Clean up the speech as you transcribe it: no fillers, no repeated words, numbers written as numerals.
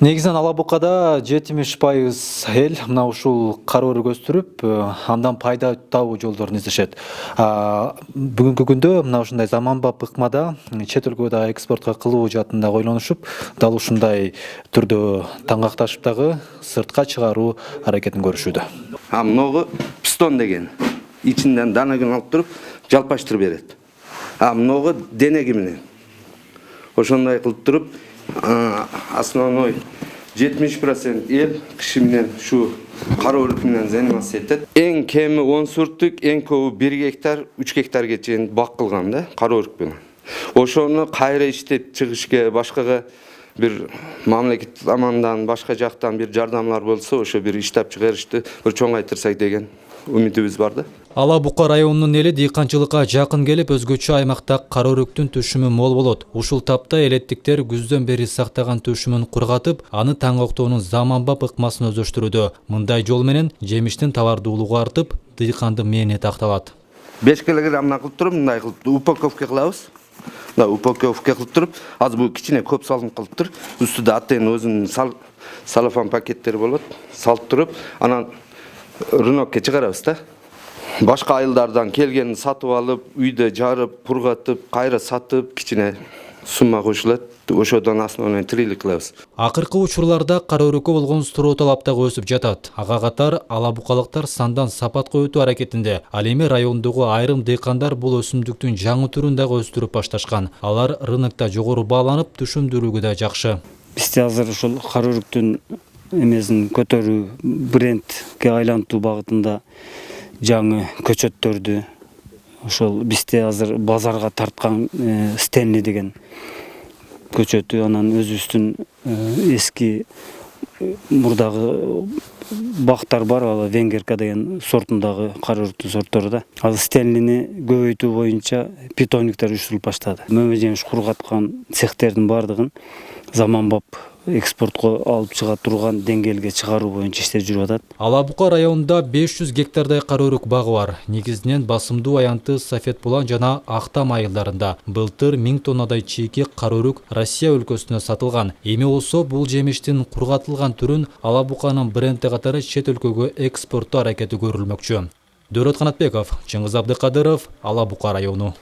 Негизинен ала букада 70% эл мына ушул кара өрүк өстүрүп, андан пайда табуу жолдорун издешет. Бүгүнкү күндө мына ушундай заманбап ыкмада чет өлкөгө дагы экспортко кылуу жаатында ойлонушуп, дал ушундай түрдө таңгакташып дагы сыртка чыгаруу аракетин көрүшүүдө. Многу пистон деген ичинден данагын алып туруп жалпаштырып берет. Многу денеги менен. Ошондой кылып туруп основной 70% эл киши менен шу кара өрүк менен заниматься этет. Эң кеми 10 сурттук, эң көбү 1 гектар, 3 гектарга чейин бак кылган да кара өрүк менен. Ошону кайра иштеп чыгышка башкага бир мамлекет тамандан башка жактан бир жардамлар болсо, ошо бир иштеп чыгарышты бир чоңайтырсак деген үмүтүбүз бар да. Ала Бука районунун эли дыйканчылыкка жакын келип, өзгөчө аймакта кара өрүктүн түшүмү мол болот. Ушул тапта элеттиктер күздөн бери сактаган түшүмүн кургатып, аны таңоктоонун заманбап ыкмасын өздөштүрүүдө. Мындай жол менен жемиштин товардуулугу артып, дыйкандын мээнети акталат. 5 килограммна кылып туруп, мындай кылып упаковка кылабыз. Мына упаковка кылып туруп, азыр бул кичине көп салым кылып туруп, үстүдө аттен өзүнүн салофан пакеттери болот. Салып туруп, анан рынокко чыгарабыз да. Башка айылдардан келгенин сатып алып, үйдө жарып, пургатып, кайра сатып, кичине сумма кошулат. Ошодон основной тирилик кылабыз. Акыркы учурларда кара өрүккө болгон суроо талап дагы өсүп жатат. Ага катар ала букалыктар сандан сапатка өтүү аракетинде. Ал эми райондогу айрым дыйкандар бул өсүмдүктүн жаңы түрүн дагы өстүрүп башташкан. Алар рынокто жогору бааланып, түшүмдүүлүгү да жакшы. Бизде азыр ушул кара өрүктүн эмесин көтөрүү, брендке айлантуу багытында жаңы көчөттөрдү ошол бизде азыр базарга тарткан Стенли деген көчөтү, анан өзүбүздүн эски мурдагы бактар бар, ал Венгерка деген сортундагы кара өрүктүн сорттору да. Азыр Стенлини көбөйтүү боюнча питомниктер уюштурулуп баштады. Мөмө жемиш кургаткан цехтердин бардыгын заманбап экспортко алып чыга турган деңгээлге чыгаруу боюнча иштер жүрүп атат. Ала Бука районунда 500 гектардай кара өрүк багы бар. Негизинен басымдуу аянты Сафет Булан жана Актам айылдарында. Былтыр 1000 тоннадай чийки кара өрүк Россия өлкөсүнө сатылган. Эми болсо бул жемиштин кургатылган түрүн Ала Буканын бренди катары чет өлкөгө экспорттоо аракети көрүлмөкчү. Дөрөт Канатбеков, Чыңгыз Абдыкадыров, Ала Бука району.